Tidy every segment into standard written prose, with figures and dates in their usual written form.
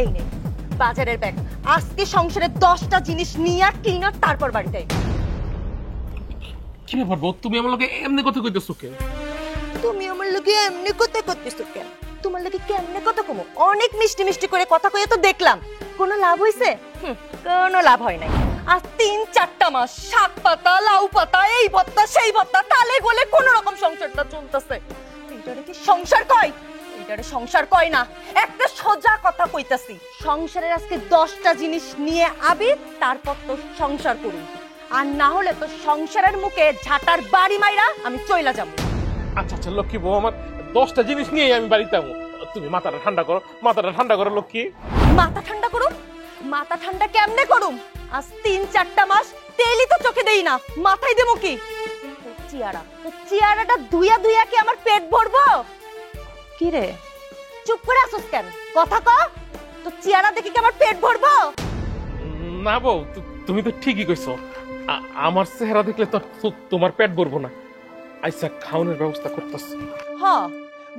এই নে বাজারের ব্যাগ। আজকে সংসারে 10টা জিনিস নিয়ে কিনা তারপর বাড়িতে আই। কি ব্যাপার বউ, তুমি আমার লগে এমনি কথা কইতেছো কেন? তুমি আমার লগে এমনি কথা করতেছো কেন? তোমার লগে কেমনে কথা কমো? অনেক মিষ্টি মিষ্টি করে কথা কইয়া তো দেখলাম, কোনো লাভ হইছে? কোনো লাভ হয় নাই। আর 3-4টা মাস শাক পাতা, লাউ পাতা, এই ভত্তা সেই ভত্তা, তালে গোলে কোন রকম সংসারটা চলতেছে। এটারে কি সংসার কয়? এটারে সংসার কয় না। একটা সোজা কথা কইতাছি, সংসারের আজকে 10টা জিনিস নিয়ে আবি, তারপর তো সংসার করুন। আর না হলে তো সংসারের মুখে ঝাঁটার বাড়ি মাইরা আমি চইলা যাবো। আচ্ছা আচ্ছা লক্ষ্মী বউ, আমার 10টা জিনিস নিয়ে আমি বাড়িতে যাবো। তুমি মাথাটা ঠান্ডা করো, মাথাটা ঠান্ডা করো লক্ষ্মী। মাথা ঠান্ডা করুম? মাথা ঠান্ডা কেমনে করুম? আজ 3-4টা মাস তেলই তো চোখে দেই না, মাথায় দেবো কি? চেয়ারাটা ধুইয়া ধুইয়া কি আমার পেট ভরবো? কি রে চুপ করে আসোস কেন? কথা ক। তো চেয়ারা দেখি কি আমার পেট ভরবো? না বউ, তুমি তো ঠিকই কইছো। আমার চেহারা দেখলে তো তোমার পেট ভরবো না। আচ্ছা, খাওয়ানোর ব্যবস্থা করতেছি। হ,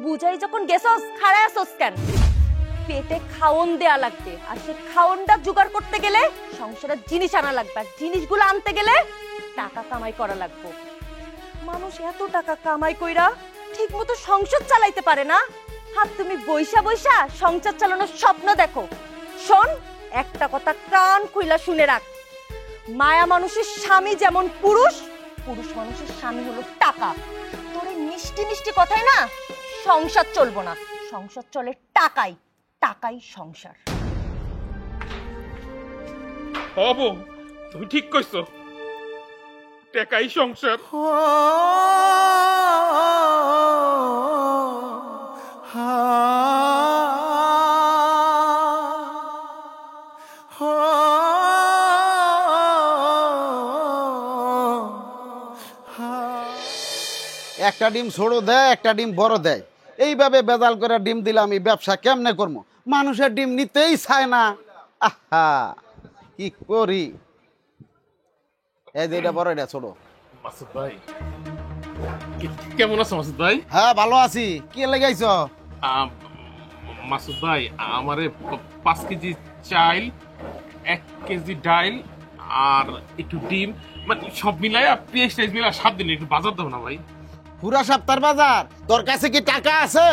বুঝাই যখন গেছস খাড়ায় আসোস কেন? পেটে খাওন দেয়া লাগবে, আর সে খাওনটা জোগাড় করতে গেলে সংসারের জিনিস আনা লাগবে, আর জিনিসগুলো আনতে গেলে টাকা কামাই করা লাগবে। মানুষ এত টাকা কামাই কইরা ঠিক মতো সংসার চালাইতে পারে না। আর তুমি বইসা বইসা সংসার চালানোর স্বপ্ন দেখো। শোন, একটা কথা কান খুইলা শুনে রাখ, মায়া মানুষের স্বামী যেমন পুরুষ, পুরুষ মানুষের স্বামী হলো টাকা। তোর এই মিষ্টি মিষ্টি কথায় না সংসার চলবো না। সংসার চলে টাকায়, টাকাই সংসার। বউ, তুমি ঠিক কইছো, টাকাই সংসার। একটা ডিম ছোড়ো দেয়, একটা ডিম বড় দেয়, এইভাবে বেজাল করে ডিম দিলে আমি ব্যবসা কেমনে করবো? মানুষের ডিম নিতেই চায় না। আহা, কি করি? এই যে এটা বড়, এটা ছোট। মাসুদ ভাই, কেমন আছো মাসুদ ভাই? হ্যাঁ ভালো আছি। কি লাগাইছ? মাসুদ ভাই, আমারে 5 কেজি চাল, 1 কেজি ডাল আর একটু ডিম, মানে সব মিলাই পেঁয়াজ টেজ মিলাই 7 দিন একটু বাজার দাও না ভাই। পুরা সপ্তাহ বাজার? তোর কাছে কি টাকা আছে?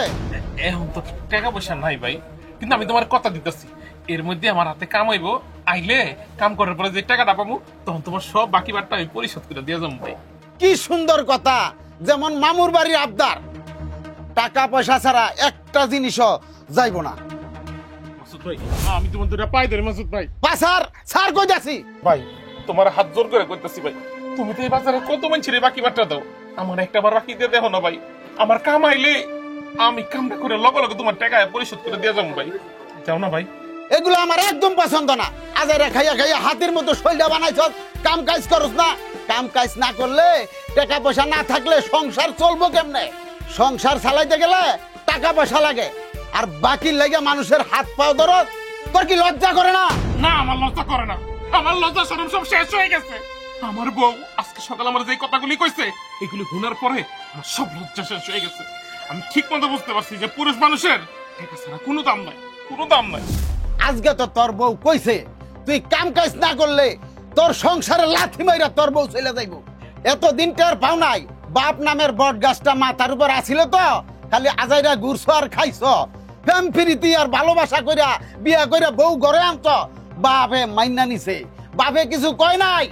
এখন তো টাকা পয়সা নাই ভাই, কিন্তু আমি তোমার কথা দিতেছি, এর মধ্যে আমার হাতে কামাইবো, আইলে কাম করার পরে যে টাকাটা পাবো তখন তোমার সব বাকি বারটা আমি পরিশোধ করে দিয়ে যাবো ভাই। কি সুন্দর কথা, যেমন মামুর বাড়ির আবদার। টাকা পয়সা ছাড়া একটা জিনিসও যাইব না। মাসুদ ভাই, আমি তোমার দুটা পাই ধরে মাসুদ ভাই। পাসার সার কই যাচ্ছি ভাই, তোমার হাত জোর করে কইতাছি ভাই, তুমি তো এই বাজারে কত মানুষের বাকি বারটা দাও, আমার একটা বার বাকি দিয়ে দেখো না ভাই। আমার কামাইলে আমি কামটা করে লগে লগে তোমার টাকা পরিশোধ করে দিয়ে যাবো ভাই, যাও না ভাই। এগুলো আমার একদম পছন্দ না। আজারে খাইয়া খাইয়া হাতের মতো শৈলটা বানাইছ, কাম কাজ করস না। কাম কাজ না করলে, টাকা পয়সা না থাকলে সংসার চলবো কেমনে? সংসার চালাইতে গেলে টাকা পয়সা লাগে, আর বাকি লেগে মানুষের হাত পাও ধরত। তোর কি লজ্জা করে না? না, আমার লজ্জা করে না, আমার লজ্জা শরম সব শেষ হয়ে গেছে। আমার বউ আজকে সকালে আমার যে কথাগুলি কইছে, এগুলি শোনার পরে আমার সব লজ্জা শেষ হয়ে গেছে। আমি ঠিক মতো বুঝতে পারছি যে পুরুষ মানুষের টাকা ছাড়া কোনো দাম নাই, কোনো দাম নাই। আজকে তো তোর বউ কইছে, তুই কাম কাজ না করলে তোর সংসারে লাথি মাইরা তোর বউ চলে যাইব। এতদিন টের পাও নাই? বাপ নামের বট গাছটা মাথার উপর আসিল তো, খালি আজাইরা ঘুরছ আর খাইছ। প্রেম প্রীতি আর ভালোবাসা কইরা বিয়া কইরা বউ ঘরে আনছ, বাপে মাইনা নিছে, বাপে কিছু কয় নাই।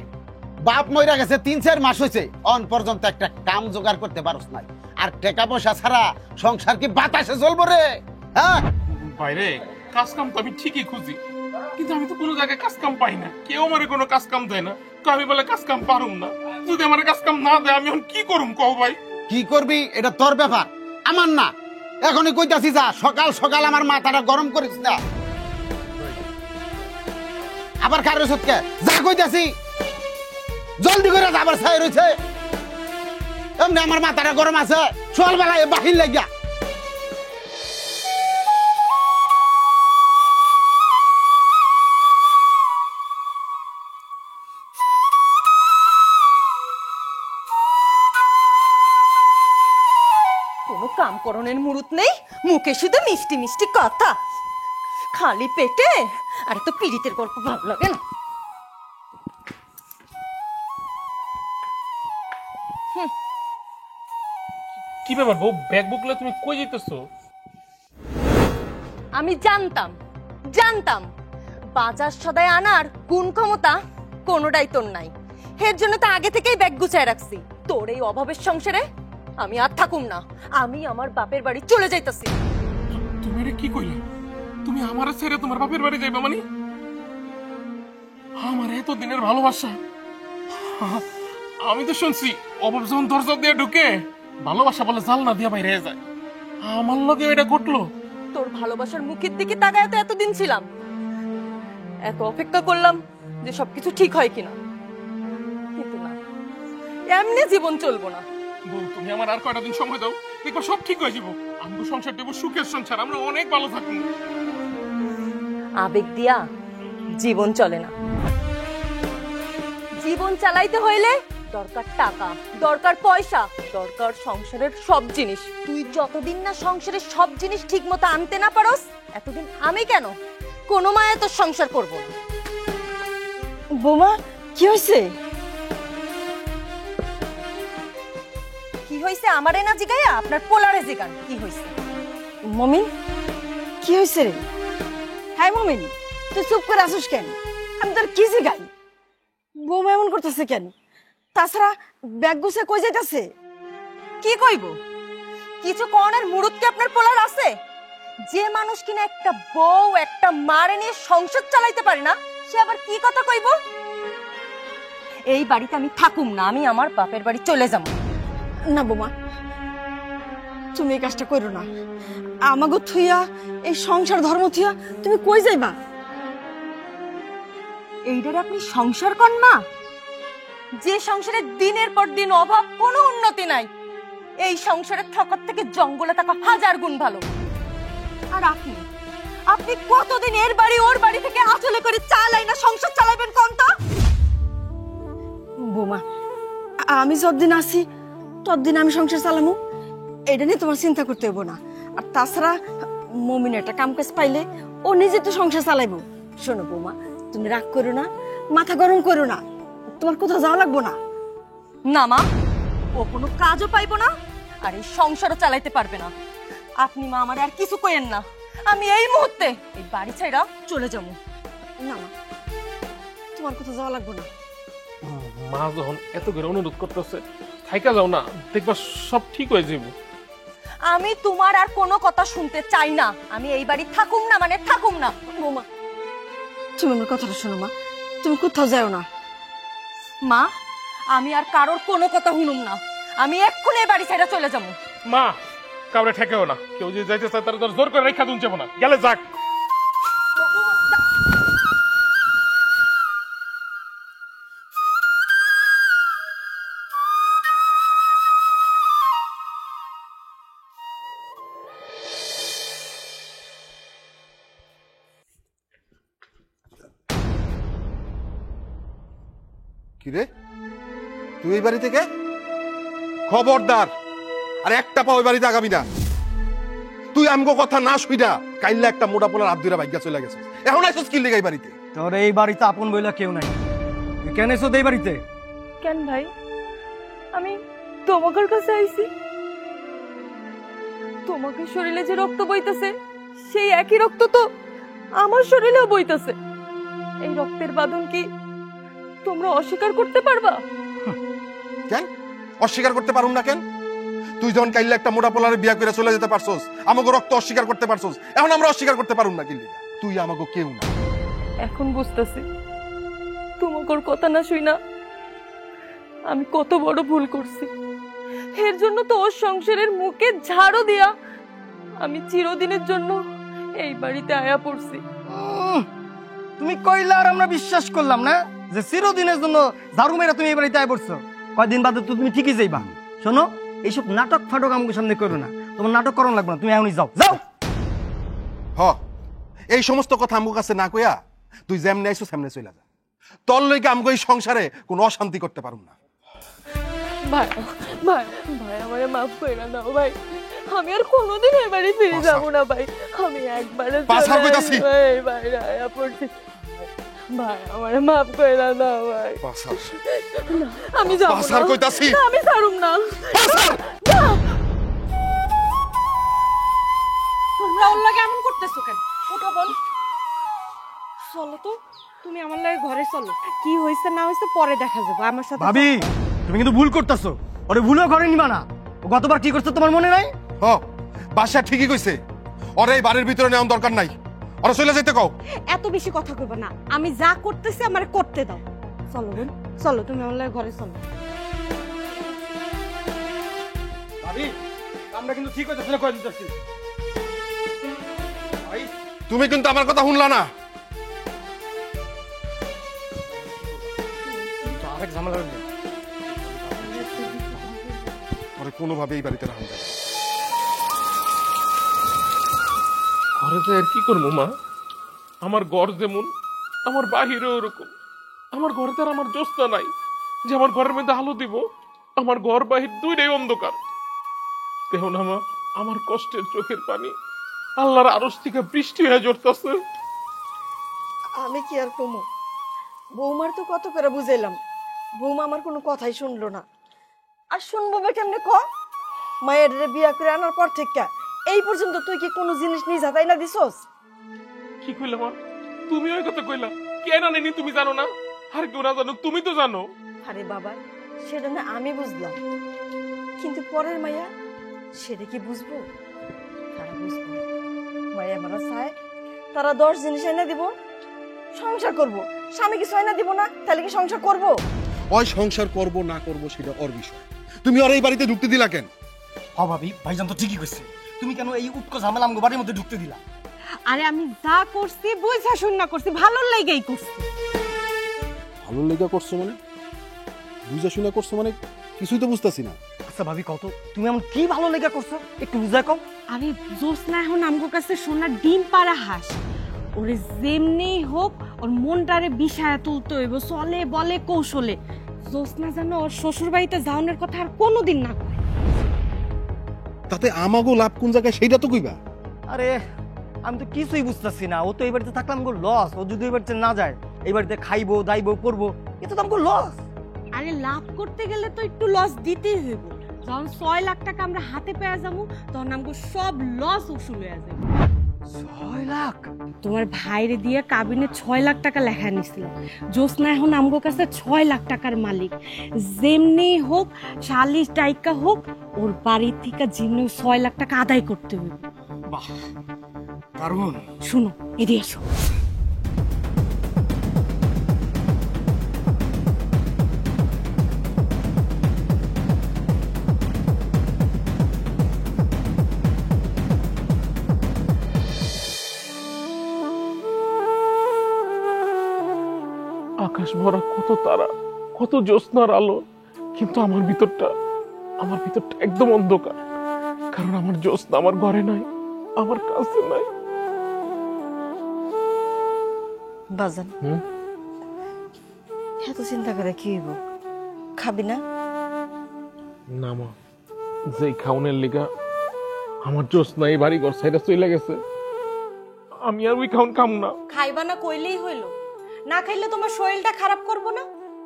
বাপ মইরা গেছে 3-4 মাস হয়েছে, অন পর্যন্ত একটা কাম জোগাড় করতে পারস নাই। আর টাকা পয়সা ছাড়া সংসার কি বাতাসে চলবো রে? হ্যাঁ বাইরে কাজ কাম তো আমি ঠিকই খুঁজি, কিন্তু আমি তো কোনো জায়গায় কাজ কাম পাই না, কেউ আমারে কোনো কাজ কাম দেয় না। তো আমি বলে কাজ কাম পারুম না, যদি আমার কাজ কাম না দেয় আমি এখন কি করুম কও ভাই? কি করবি এটা তোর ব্যাপার, আমার না। এখনই কইতাছি যা, সকাল সকাল আমার মাথাটা গরম করিস না। আবার কার রইছকে যা কইতাছি, জলদি করে যাবার ছাই রইছে। এমনি আমার মাথাটা গরম আছে, সকালবেলায় বাহির লাগিয়া। কোনো কাম করণের মুরুত নেই, মুখে শুধু মিষ্টি মিষ্টি কথা। খালি পেটে আর তো পীড়িতের গল্প ভালো লাগে না। কি ব্যাপার বউ, ব্যাগ বুকলে তুমি কই যেতেছো? আমি জানতাম জানতাম বাজার সদায় আনার গুণ ক্ষমতা কোনোটাই তোর নাই। এর জন্য তো আগে থেকেই ব্যাগ গুছায় রাখছি। তোর এই অভাবের সংসারে আমি আর থাকুম না। আমি আমার বাপের বাড়ি চলে যাইতাছি। তুমি এটা কি কইলে? তুমি আমার ছেড়ে তোমার বাপের বাড়ি যাইবা মানে? আমার এত দিনের ভালোবাসা, আমি তো শুনছি অভাব যখন দরজা দিয়ে ঢুকে ভালোবাসা বলে জালনা দিয়ে বাইরে যায়। আমার লগে এটা ঘটলো। তোর ভালোবাসার মুখের দিকে তাকায় তো এতদিন ছিলাম, এত অপেক্ষা করলাম যে সবকিছু ঠিক হয় কিনা, কিন্তু না, এমনি জীবন চলবো না। বউ, তুমি আমার আর কয়টা দিন সময় দাও, দেখবা সব ঠিক হয়ে যাবো। আমগো সংসার দেবো সুখের সংসার, আমরা অনেক ভালো থাকবো। আবেগ দিয়া জীবন চলে না। জীবন চালাইতে হইলে দরকার টাকা, দরকার পয়সা, দরকার সংসারের সব জিনিস। তুই যতদিন না সংসারের সব জিনিস ঠিক মতো আনতে না পারস, এতদিন আমি কেন কোনো মায়া তোর সংসার করবো না। বোমা, কি হয়েছে? কি হয়েছে আমারে না জিগাইয়া আপনার পোলারে জিগান কি হয়েছে। মমিন, কি হয়েছে রে? হ্যাঁ মমিন, তুই চুপ করে আসিস কেন? আমি তোর কি জিগাই? বোমা এমন করতেছে কেন? তাছাড়া ব্যাগ গুছে কই যাইতাছে? কি কইব? কিছু কনের মুরুদ কি আপনার পোলার আছে? যে মানুষ কিনা একটা বউ একটা মারে নিয়ে সংসার চালাইতে পারে না, সে আবার কি কথা কইব? এই বাড়িতে আমি থাকুম না, আমি আমার বাপের বাড়ি চলে যাব। না বোমা, তুমি এই কাজটা করো না। আমাগো থুইয়া, এই সংসার ধর্ম থুইয়া তুমি কই যাইবা? এইটারে আপনি সংসার কন মা? যে সংসারে দিনের পর দিন অভাব, কোনো উন্নতি নাই, এই সংসারের থাকার থেকে জঙ্গলে থাকা হাজার গুণ ভালো। আর আপনি আপনি কতদিন এর বাড়ি ওর বাড়ি থেকে আঁচলে করে চালাই না সংসার চালাবেন কোন তো? বোমা, আমি যতদিন আছি ততদিন আমি সংসার চালামু, এটা নিয়ে তোমার চিন্তা করতে হইব না। আর তাছাড়া মমিন একটা কাম কাজ পাইলে ও নিজে তো সংসার চালাইবো। শোনো বোমা, তুমি রাগ করো না, মাথা গরম করো না, তোমার কোথাও যাওয়া লাগবো না। না মা, ও কোনো কাজও পাইবো না আর এই সংসারও চালাইতে পারবে না। আপনি মা আমার আর কিছু কইেন না, আমি এই মুহূর্তে এই বাড়ি ছাইরা চলে যাবো। না মা, তোমার কোথাও যাওয়া লাগবো না। মা যখন এত করে অনুরোধ করতেছে, থাইকা যাও না, দেখবা সব ঠিক হয়ে যাবো। আমি তোমার আর কোনো কথা শুনতে চাই না। আমি এই বাড়ি থাকুম না মানে থাকুম না। বোমা, তুমি আমার কথাটা শোনো মা, তুমি কোথাও যাও না। মা, আমি আর কারোর কোনো কথা শুনুম না, আমি এক্ষুনি এই বাড়ি ছাইরা চলে যাবো। মা, কাউরে ঠেকেও না, কেউ যদি যাইতে চায় তারা জোর করে রেখা দুন যাবো না, গেলে যাক। কিরে, তুই এই বাড়ি থেকে? খবরদার, আর একটা পা ওই বাড়িতে আগাবি না। তুই আমগো কথা না শুইনা কাইল্লা একটা মোটা পোলার হাত ধরে বাইগা চলে গেছিস। এখন আইসস কি লেগে এই বাড়িতে? তোর এই বাড়িতে আপন বইলা কেউ নাই। তুই কেন এসো এই বাড়িতে? কেন ভাই, আমি তোমাদের কাছে আইছি। তোমাকে শরীরে যে রক্ত বইতেছে, সেই একই রক্ত তো আমার শরীরেও বইতেছে। এই রক্তের বাঁধন কি তোমরা অস্বীকার করতে পারবা? কেন অস্বীকার করতে পারুম না কেন? তুই যখন কাইল্লা একটা মোটা পোলারে বিয়া করে চলে যেতে পারছস, আমাকে রক্ত অস্বীকার করতে পারছস, এখন আমরা অস্বীকার করতে পারুম না কিল্লি? তুই আমাকে কেউ না। এখন বুঝতেছি তোমার কথা না শুই না আমি কত বড় ভুল করছি। এর জন্য তো ওর সংসারের মুখে ঝাড়ু দিয়া আমি চিরদিনের জন্য এই বাড়িতে আয়া পড়ছি। তুমি কইলা আর আমরা বিশ্বাস করলাম না যে চিরদিনের জন্য ঝাড়ু মেরা তুমি এই বাড়িতে আয় পড়ছো। কয়দিন বাদে তো তুমি ঠিকই যাইবা। শোনো, এইসব নাটক ফাটক আমাকে সামনে করো না। তোমার নাটক করানো লাগবে না, তুমি এখনই যাও যাও। হ, এই সমস্ত কথা আমগো কাছে না কইয়া তুই যেমনে আইসো সেমনে চলে যা। তোর লইকে আমগো এই সংসারে কোনো অশান্তি করতে পারুম না। ভাই ভাই ভাই আমারে মাফ করে দাও ভাই, আমি আর কোনোদিন এই বাড়ি ফিরে যাব না ভাই। আমি একবারে বাসার কইতাছি। ভাই আয়া পড়ছি ভাই, আমার মাফ করে দাও ভাই। বাসার আমি যাব না, বাসার কইতাছি। না, আমি ছাড়ুম না। বাসার তোমরা ওর লাগে এমন করতেছো কেন? ওঠা বল। চলো তো, তুমি আমার লাগে ঘরে চলো। কি হয়েছে না হয়েছে পরে দেখা যাবে, আমার সাথে ভাবি তুমি কিন্তু ভুল করতেছো। ওরে ভুলও করে নিবা না। ও গতবার কি করছে তোমার মনে নাই? হ বাসা ঠিকই কইছে, ওরে এই বাড়ির ভিতরে নেওয়ার দরকার নাই, ওরা চলে যাইতে কও। এত বেশি কথা কইবা না। আমি যা করতেছি আমারে করতে দাও। চলো বোন, চলো তুমি আমার লাগে ঘরে চলো। ভাবি আমরা কিন্তু ঠিক হইতেছে না, কই দিতেছি। ভাই তুমি কিন্তু আমার কথা শুনলা না। আরেক ঝামেলা হইলো। ওরে কোনোভাবে এই বাড়িতে রাখা যাবে না। ঘরে তো আর কি করবো মা, আমার ঘর যেমন আমার বাহিরেও ওরকম। আমার ঘরে তো আর আমার জ্যোৎস্না নাই যে আমার ঘরের মধ্যে আলো দিব। আমার ঘর বাহির দুইটাই অন্ধকার। দেহ না মা, আমার কষ্টের চোখের পানি আল্লাহর আরশ থেকে বৃষ্টি হয়ে ঝরতেছে। আমি কি আর কমু? বৌমার তো কত করে বুঝাইলাম, বৌমা আমার কোনো কথাই শুনলো না। আর শুনবো বা কেমনে ক? মায়ের বিয়া করে আনার পর থেকে এই পর্যন্ত তুই কি কোনো জিনিস নিজ হাতাই না দিছস? কি কইলা মা, তুমি ওই কথা কইলা? কেন আনেনি তুমি জানো না? আর কেউ না জানো, তুমি তো জানো। আরে বাবা, সেটা না আমি বুঝলাম, কিন্তু পরের মাইয়া সেটা কি বুঝবো? তারা বুঝবো না। মাইয়া মারা চায় তারা 10 জিনিস এনে দিব, সংসার করব। স্বামী কিছু এনে দিব না, তাহলে কি সংসার করব? ওই সংসার করব না করব সেটা ওর বিষয়। তুমি আর এই বাড়িতে ঢুকতে দিলা কেন? হ ভাবি, ভাইজান তো ঠিকই কইছে। তুমি কেন এই উটকো ঝামেলা আমগো বাড়ির মধ্যে ঢুকতে দিলা? আরে আমি যা করছি বুঝা শুননা করছি, ভালোর লাগাই করছি। ভালো লেগে করছো মানে? বুঝা শুনে করছো মানে? কিছুই তো বুঝতাছি না। আচ্ছা ভাবি কত তুমি এমন কি ভালো লেগে করছো, একটু বুঝা কও। আরে জোসনা এখন আমগো কাছে সোনার ডিম পাড়া হাঁস। ওরে যেমনি হোক ওর মনটারে বিষায়া তুলতে হইব, চলে বলে কৌশলে। জোসনা যেন ওর শ্বশুর বাড়িতে যাওয়ার কথা আর কোনোদিন না কয়। তাতে আমাগো লাভ কোন জায়গায় সেইটা তো কইবা। আরে আমি তো কিছুই বুঝতেছি না। ও তো এই বাড়িতে থাকলে আমগো লস। ও যদি এই বাড়িতে না যায়, এই বাড়িতে খাইবো দাইবো পড়বো, এটা তো আমগো লস। আরে লাভ করতে গেলে তো একটু লস দিতেই হইব। যখন 6 লাখ টাকা আমরা হাতে পেয়ে যাবো, তখন আমগো সব লস উসুল হয়ে যাবে। 6 লাখ? তোমার ভাইরে দিয়ে কাবিনে 6 লাখ টাকা লেখা নিছিল। জোসনা এখন আমগো কাছে 6 লাখ টাকার মালিক। যেমনি হোক, শালিশ টাইকা হোক, ওর বাড়ি থেকে যেমনি 6 লাখ টাকা আদায় করতে হইব। বাহ দারুণ। শুনো, এদিকে এসো। আকাশ ভরা কত তারা, কত জ্যোৎস্নার আলো, কিন্তু আমার ভিতরটা একদম অন্ধকার। কারণ আমার জ্যোৎস্না আমার ঘরে নাই, আমার কাছে নাই। বাজান, এত চিন্তা করে কি হইব? খাবি না? না মা, যেই খাউনের লিগা আমার জ্যোৎস্না এই বাড়ি ঘর সাইডা চলে গেছে, আমি আর ওই খাউন খাম না। খাইবা না কইলেই হইল। না খাইলে তোমার শরীরটা খারাপ করব না?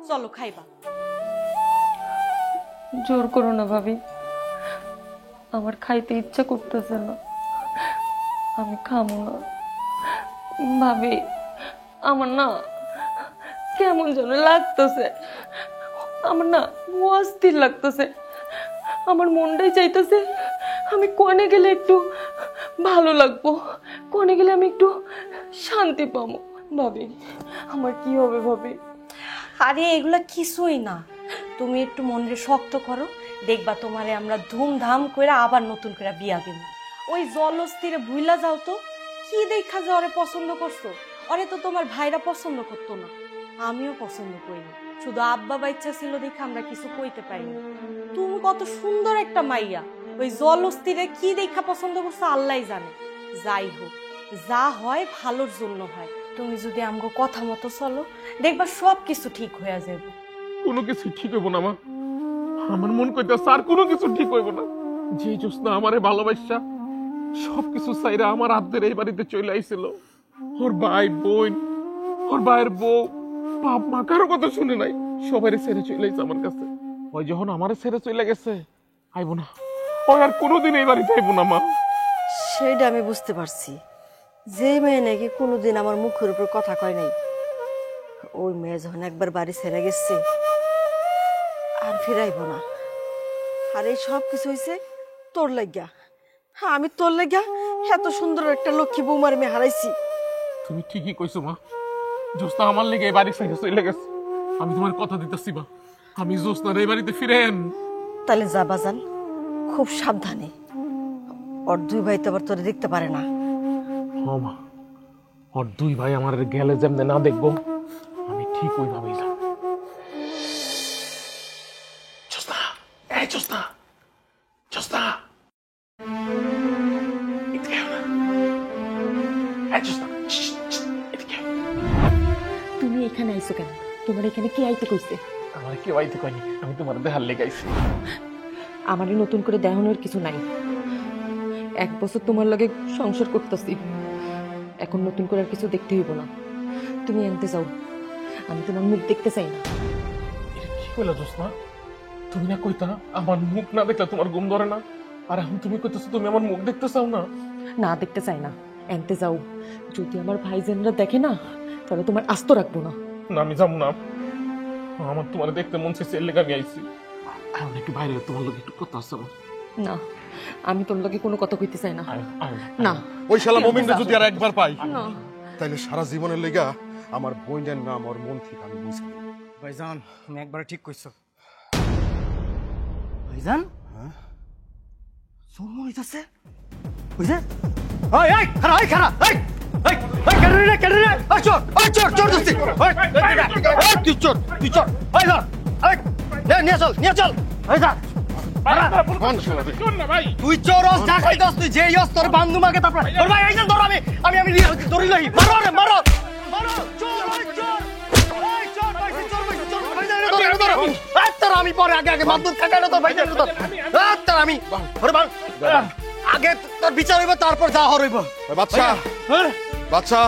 চলো খাইবা। জোর করো না ভাবি, আমার খাইতে ইচ্ছা করতেছে না, আমি খামো না। ভাবি, আমার না কেমন যেন লাগতেছে, আমার না অস্থির লাগতেছে। আমার মনটাই চাইতেছে আমি কোনে গেলে একটু ভালো লাগবো, কোনে গেলে আমি একটু শান্তি পাবো। ভাবি, আমার কি হবে ভাবি? আরে এগুলা কিছুই না, তুমি একটু মনরে শক্ত করো, দেখবা তোমারে আমরা ধুমধাম করে আবার নতুন করে বিয়া দেব। ওই জলস্থিরে ভুইলা যাও তো, কি দেখা যে ওরে পছন্দ করছো? ওরে তো তোমার ভাইরা পছন্দ করতো না, আমিও পছন্দ করিনি। শুধু আব্বা বাচ্চা ছিল দেখে আমরা কিছু কইতে পারিনি। তুমি কত সুন্দর একটা মাইয়া, ওই জলস্থিরে কি দেখা পছন্দ করছো আল্লাহই জানে। যাই হোক, যা হয় ভালোর জন্য হয়। তুমি যদি আমগো কথা মতো চলো, দেখবা সব কিছু ঠিক হয়ে যাবে। কোনো কিছু ঠিক হইব না মা, আমার মন কইতাছে আর কোনো কিছু ঠিক হইব না। যে জোসনা আমারে ভালোবাসা সবকিছু চাইরা আমার হাতের এই বাড়িতে চলে আইছিল, ওর ভাই বোন, ওর ভাইয়ের বউ, বাপ মা কারো কথা শুনে নাই, সবাই ছেড়ে চলে আইছে আমার কাছে। ওই যখন আমারে ছেড়ে চলে গেছে, আইবো না, ওই আর কোনোদিন এই বাড়িতে আইবো না মা। সেটা আমি বুঝতে পারছি। যে মেয়ে নাকি কোনোদিন আমার মুখের উপর কথা কয় নাই, ওই মেয়ে যখন একবার বাড়ি ছেড়ে গেছে আর ফিরাইব না। আর এই সব কিছু হয়েছে তোর লাগিয়া। হ্যাঁ, আমি তোর লাগিয়া এত সুন্দর একটা লক্ষ্মী বৌমার মেয়ে হারাইছি। তুমি ঠিকই কইছো মা, জোসনা আমার লেগে এই বাড়ি ছেড়ে চলে গেছে। আমি তোমার কথা দিতেছি মা, আমি জোসনার এই বাড়িতে ফিরেন। তাহলে যা বাজান, খুব সাবধানে। ওর দুই ভাই তো আবার তোরে দেখতে পারে না। ও মা, ওর দুই ভাই আমার গেলে যেমনে না দেখবো, আমি ঠিক ওইভাবেই যাব। জোসনা, এই জোসনা, জোসনা, এদিকে আয় না। এই জোসনা, এদিকে আয়। তুমি এখানে আইছো কেন? তোমার এখানে কে আইতে কইছে? আমার কেউ আইতে কয়নি, আমি তোমার দেহার লেগাইছি। আমারই নতুন করে দেখানোর কিছু নাই। 1 বছর তোমার লগে সংসার করতেছি, এখন নতুন করে আর কিছু দেখতে হইব না। তুমি আনতে যাও, আমি তোমার মুখ দেখতে চাই না। এটা কি কইলা জোসনা? তুমি না কইতা আমার মুখ না দেখলে তোমার ঘুম ধরে না, আর এখন তুমি কইতেছো তুমি আমার মুখ দেখতে চাও না? না, দেখতে চাই না, আনতে যাও। যদি আমার ভাইজানরা দেখে না, তাহলে তোমার আস্ত রাখবো না। না, আমি যাবো না। আমার তোমার দেখতে মন চাইছে, এর লেগে আমি আইছি। এখন একটু বাইরে তোমার লোক একটু কথা আছে আমার। না, আমি তোর লগে কোনো কথা কইতে চাই না। না, ওই শালা মমিনটা যদি আর একবার পাই, না। তাইলে সারা জীবনের লেগা আমার বোনের নাম ওর মন থেকে আমি বুঝি। ভাইজান, তুমি একবারে ঠিক কইছো। ভাইজান, হ্যাঁ চোর মনে হইতাছে। বুঝছে? ওই এই খারা, এই খারা, এই এই এই কেডে রে, কেডে রে, ওই চোর, ওই চোর, চোর দস্তি, ওই তুই চোর, তুই চোর, ওই ধর, এই নিয়ে চল, নিয়ে চল, ওই ধর। তুই চোরস, যা খাইতাস তুই, যে ইয়স তোর বান্ধু মাকে তারপর তোর ভাই আইছেন, ধর আমি ধরি লই, মারো রে, মারো, মারো, চোর, ওই চোর, ওই চোর, ভাই চোর, ভাই ধর, আত্তার আমি পরে আগে মাদুর কাটানো তোর ভাই ধর, আত্তার আমি ওরে বাল, আগে তোর বিচার হইব, তারপর যা হইব। বাচ্চা, বাচ্চা,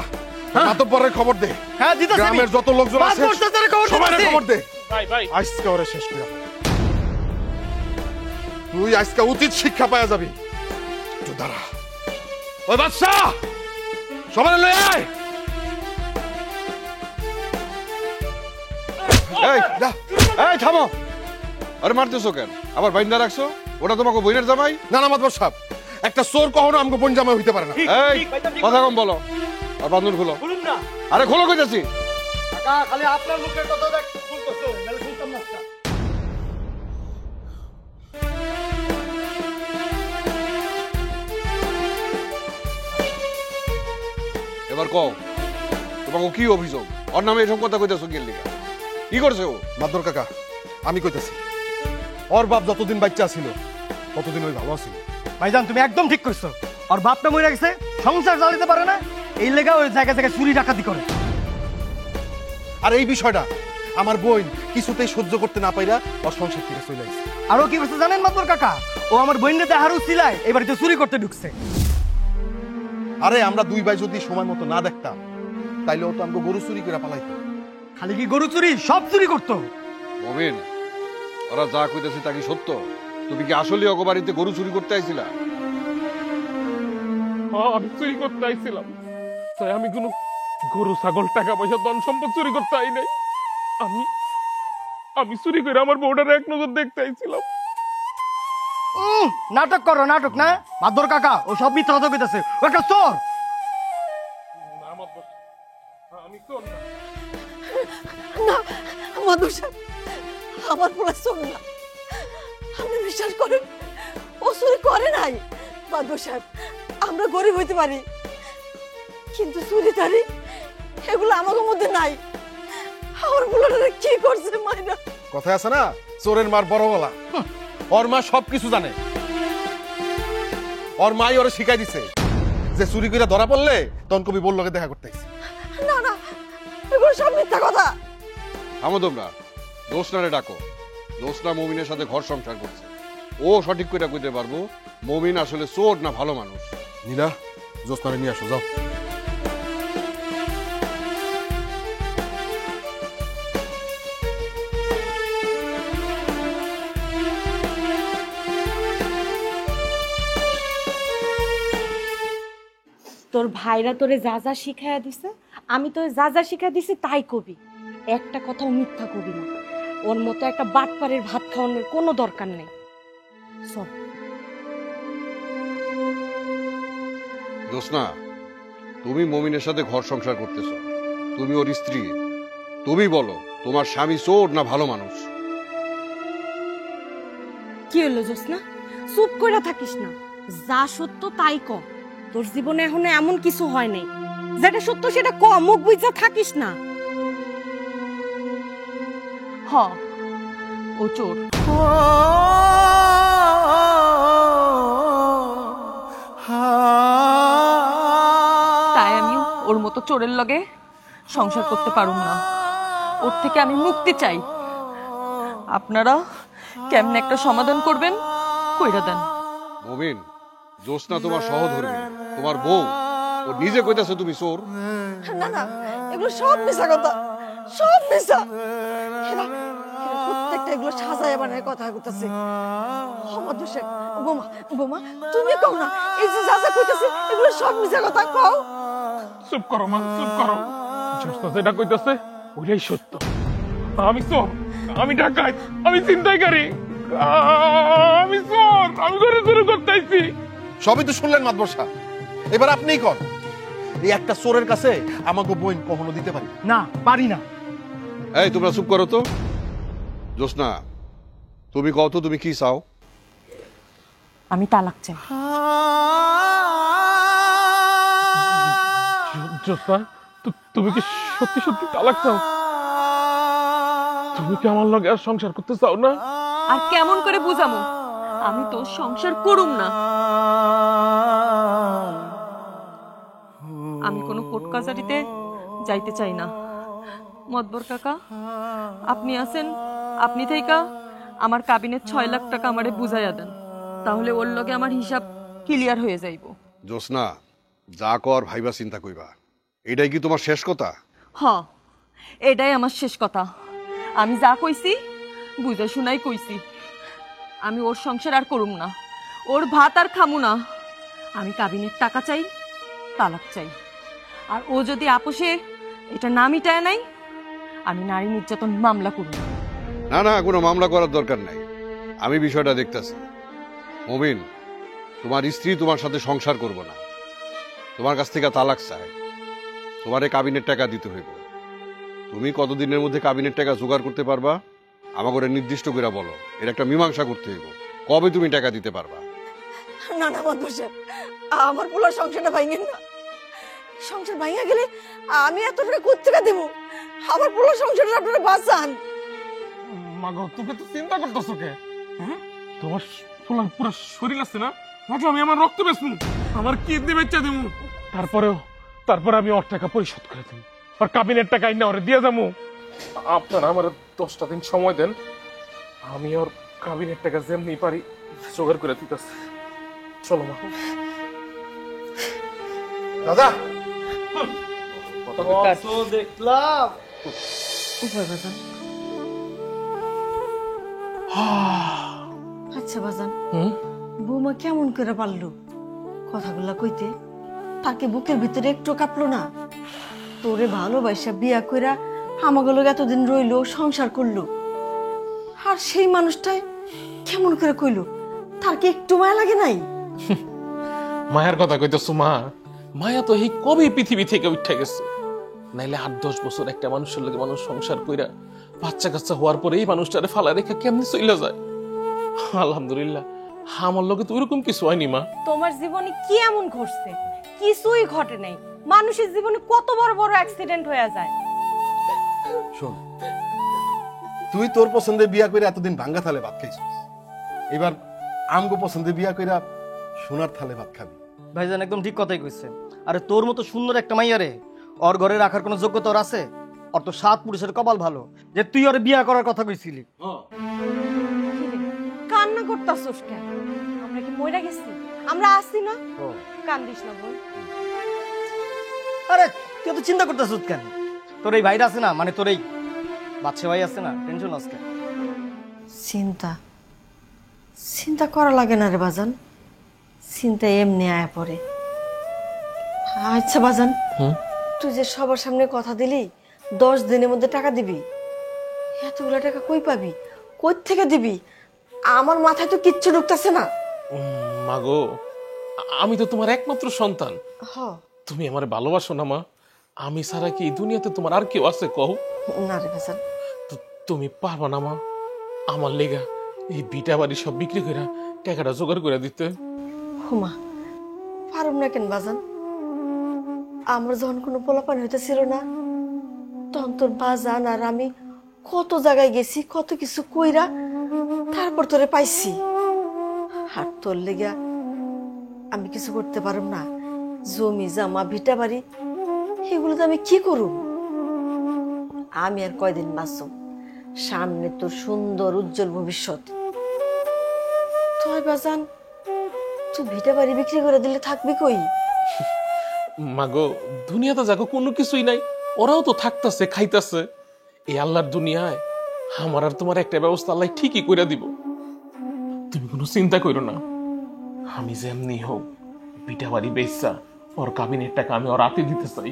মাতব্বরের খবর দে। হ্যাঁ, দিতাছি আমি। গ্রামের যত লোকজন আছে সবাই খবর দে। ভাই ভাই, আজকে ওরে শেষ করে তুই আজকে উচিত শিক্ষা পাওয়া যাবি। তুই দাঁড়া, ওই বাচ্চা সবাই লয়ে আয়। এই যা, এই থামো। আরে মারতেছো কেন? আবার বাইন্দা রাখছো? ওটা তোমাকে বইনের জামাই? না না মাতবর সাহেব, একটা চোর কখনো আমাকে বোন জামাই হইতে পারে না। এই কথা কম বলো, আর বান্ধন খুলো। বলুন না আরে খোলো কইতাছি। কাকা, খালি আপনার মুখের কথা দেখ শুনতেছো, নালে শুনতাম না। এবার কও, তোমাকে কি অভিযোগ? ওর নামে এসব কথা কইতাছো কি লিগা? কি করছে ও? মাদর কাকা, আমি কইতাছি, ওর বাপ যতদিন বাচ্চা ছিল ততদিন ওই ভালো ছিল। ভাইজান, তুমি একদম ঠিক কইছো। আর বাপটা মরে গেছে, সংসার চালাতে পারে না, এই লেগা ওই জায়গা জায়গায় চুরি ডাকাতি করে। আর এই বিষয়টা আমার বোন কিছুতেই সহ্য করতে না পাইরা ওর সংসার থেকে চলে আসছে। আরো কি করছে জানেন মাদবর কাকা? ও আমার বোনকে দেহারু ছিলায় এই বাড়িতে চুরি করতে ঢুকছে। আরে আমরা দুই ভাই যদি সময় মতো না দেখতাম, তাইলে ও তো আমাকে গরু চুরি করে পালাইতো। খালি কি গরু চুরি, সব চুরি করতো। মমিন, ওরা যা কইতাছে তা কি সত্য? তুমি কি আসলে ওগো বাড়িতে গরু চুরি করতে আইছিলা? হ্যাঁ, আমি চুরি করতে আইছিলাম। তাই আমি কোনো গরু ছাগল টাকা পয়সা ধন সম্পদ চুরি করতে আই নাই। আমি চুরি করে আমার বউটার এক নজর দেখতে আইছিলাম। নাটক করো, নাটক না মাদবর কাকা, ও সব মিথ্যা কথা কইতাছে, ও একটা চোর। আমি চোর না। না মাধব সাহেব, আমার পোলা চোর না। আপনি বিশ্বাস করেন, ও চুরি করে নাই। মাধব সাহেব, আমরা গরিব হইতে পারি, কিন্তু চুরি টারি এগুলো আমাদের মধ্যে নাই। আমার পোলাটা কি করছে মাইনা? কথা আছে না, চোরের মার বড় গলা। ওর মা সবকিছু জানে। ওর মাই ওরে শিখাই দিছে যে চুরি করে ধরা পড়লে তখন কবি বললো দেখা করতে আইছে। না না, এগুলো সব মিথ্যা কথা। থামো তোমরা, দোষনারে ডাকো। দোষনা মমিনের সাথে ঘর সংসার করছে, ও সঠিক করে কইতে পারবো মমিন আসলে চোর না ভালো মানুষ। নীলা জোসনারে নিয়ে আসো যাও। তোর ভাইরা তোরে যা যা শিখাইয়া দিছে আমি তোরে যা যা শিখাই দিছি তাই কবি, একটা কথাও মিথ্যা কবি না। ওর মতো একটা বাটপাড়ের ভাত খাওয়ানোর কোনো দরকার নেই। চল। জোসনা, তুমি মমিনের সাথে ঘর সংসার করতেছ, তুমি ওর স্ত্রী, তুমি বলো তোমার স্বামী চোর না ভালো মানুষ? কি হলো জোসনা, চুপ করে থাকিস না, যা সত্য তাই ক। তোর জীবনে এখনো এমন কিছু হয় নাই, যেটা সত্য সেটা ক, মুখ বুঝা থাকিস না। হ, ও চোর। তাই আমি ওর মতো চোরের লগে সংসার করতে পারুম না, ওর থেকে আমি মুক্তি চাই। আপনারা কেমনে একটা সমাধান করবেন কইরা দেন। মমিন, জোসনা তোমার সহধর্মী, তোমার বউ, ও নিজে কইতাছে তুমি চোর। না না, এগুলো সব মিশা কথা, সব মিশা। প্রত্যেকটা এগুলো সাজায় বানায় কথা কইতাছে। আমার দোষে বোমা, বোমা তুমি কও না, এই যে যা যা কইতাছে এগুলো সব মিশা কথা কও। চুপ করো মা, চুপ করো। জোসনা যেটা কইতাছে ওইটাই সত্য। আমি চোর, আমি ডাকাত, আমি ছিনতাইকারী, আমি চোর, আমি ঘরে চুরি করতে আইছি। সবই তো শুনলেন মাতবর্ষা, এবার আপনিই কর। এই একটা চোরের কাছে আমাকে বইন কখনো দিতে পারি না, পারি না। এই তোমরা চুপ করো তো। জোসনা, তুমি কও তো তুমি কি চাও? আমি তালাক চাই। জোসনা, তুমি কি সত্যি সত্যি তালাক চাও? তুমি কি আমার লগে আর সংসার করতে চাও না? আর কেমন করে বুঝামু আমি তো সংসার করুম না। আমি কোনো কোর্ট কাছারিতে যাইতে চাই না। মতবর কাকা, আপনি আছেন, আপনি থেইকা আমার কাবিনের 6 লাখ টাকা আমারে বুঝাইয়া দেন, তাহলে ওর লগে আমার হিসাব ক্লিয়ার হয়ে যাইব। জোসনা, যা কর ভাইবা চিন্তা কইবা। এটাই কি তোমার শেষ কথা? হ, এটাই আমার শেষ কথা। আমি যা কইছি বুঝা শুনাই কইছি। আমি ওর সংসার আর করুম না, ওর ভাত আর খামু না। আমি কাবিনের টাকা চাই, তালাক চাই। আর ও যদি আপোষে এটা না মিটায় নাই, আমি নারী নির্যাতন মামলা করব। না না, কোনো মামলা করার দরকার নাই, আমি বিষয়টা দেখতেছি। মমিন, তোমার স্ত্রী তোমার সাথে সংসার করব না, তোমার কাছ থেকে তালাক চায়, তোমার এই কাবিনের টাকা দিতে হইব। তুমি কতদিনের মধ্যে কাবিনের টাকা জোগাড় করতে পারবা আমাকে নির্দিষ্ট করে বলো, এর একটা মীমাংসা করতে হইব। কবে তুমি টাকা দিতে পারবা? না না মাতবর, আমার পোলার সংসারটা ভাঙেন না। সংসার ভাঙা গেলে আমি এত টাকা কোত্থেকে দেবো? আমার পোলার সংসারটা আপনারা বাঁচান। মাগো, তুমি তো চিন্তা করতেছো কে? তোমার ফুলার পুরো শরীর আছে না, মাত্র আমি আমার রক্ত বেচমু, আমার কিডনি বেচা দিমু, তারপরে আমি ওর টাকা পরিশোধ করে দেবো, আর কাবিনের টাকা আইনা ওরে দিয়ে যাবো। আপনারা আমার 10টা দিন সময় দেন, আমি ওর কাবিনের টাকা যেমনি পারি জোগাড় করে দিতেছি। চলো মা। দাদা। দেখলাম আচ্ছা বাজান, বৌমা কেমন করে পারলো কথাগুলা কইতে? তাকে বুকের ভিতরে একটু কাঁপলো না? তোরে ভালোবাসা বিয়া কইরা আমাগুলো এতদিন রইলো, সংসার করলো, আর সেই মানুষটাই কেমন করে কইলো? তার কি একটু মায়া লাগে নাই? মায়ের কথা কইতেছো মা? মায়া তো এই কবে পৃথিবী থেকে উঠে গেছে, নাইলে 8-10 বছর একটা মানুষের লগে মানুষ সংসার কইরা বাচ্চা কাচ্চা হওয়ার পরে এই মানুষটারে ফালা রেখা কেমনি চলে যায়? আলহামদুলিল্লাহ আমার লগে তো ওরকম কিছু হয়নি মা। তোমার জীবনে কি এমন ঘটছে? কিছুই ঘটে নাই। মানুষের জীবনে কত বড় বড় অ্যাক্সিডেন্ট হয়ে যায়। শোন, তুই তোর পছন্দে বিয়া করে এতদিন ভাঙ্গা থালে ভাত খাইছিস, এবার আমগো পছন্দে বিয়া কইরা সোনার থালে ভাত খাবি। ভাইজান একদম ঠিক কথাই কইছে। আরে তোর মতো সুন্দর একটা মাইয়ারে ওর ঘরে রাখার কোনো যোগ্যতা ওর আছে? ওর তো 7 পুরুষের কপাল ভালো যে তুই ওর বিয়া করার কথা কইছিলি। কান্না করতাছস কেন? আমরা কি মইরা গেছি? আমরা আছি না? কান্দিস না বোন। আরে তুই তো চিন্তা করতেছিস কেন? তোর এই ভাইরা আছে না, মানে তোর এই বাচ্চা ভাই আছে না, টেনশন আছে কেন? চিন্তা চিন্তা করা লাগে না রে বাজান, চিন্তা এমনি আয়া পড়ে। আচ্ছা বাজান, তুই যে সবার সামনে কথা দিলি 10 দিনের মধ্যে টাকা দিবি, এতগুলা টাকা কই পাবি, কই থেকে দিবি? আমার মাথায় তো কিচ্ছু ঢুকতেছে না। মাগো, আমি তো তোমার একমাত্র সন্তান। হ, তুমি আমার ভালোবাসো না মা? আমি ছাড়া কি এই দুনিয়াতে তোমার আর কেউ আছে কও? না রে বাজান, তুমি পারবা না মা আমার লেগা এই বিটা বাড়ি সব বিক্রি করে টাকাটা জোগাড় করে দিতে? হুমা পারুম না কেন বাজান? আমার যখন কোনো পোলাপান হইতেছিল না, তখন তোর বাজান আর আমি কত জায়গায় গেছি, কত কিছু কইরা তারপর তোরে পাইছি। আর তোর লেগা আমি কিছু করতে পারুম না? জমি জামা ভিটা বাড়ি এগুলো তো আমি কি করুম? আমি আর কয়দিন বাঁচব, সামনে তোর সুন্দর উজ্জ্বল ভবিষ্যৎ। তুই বাজান, তুই ভিটা বাড়ি বিক্রি করে দিলে থাকবি কই? মাগো, দুনিয়াতে যাকো কোনো কিছুই নাই, ওরাও তো থাকতেছে খাইতেছে। এই আল্লাহর দুনিয়ায় আমার আর তোমার একটা ব্যবস্থা আল্লাহ ঠিকই করে দিব। তুমি কোনো চিন্তা করো না, আমি যেমনি হোক পিঠা বাড়ি বেচা ওর কাবিনের টাকা আমি ওর হাতে দিতে চাই।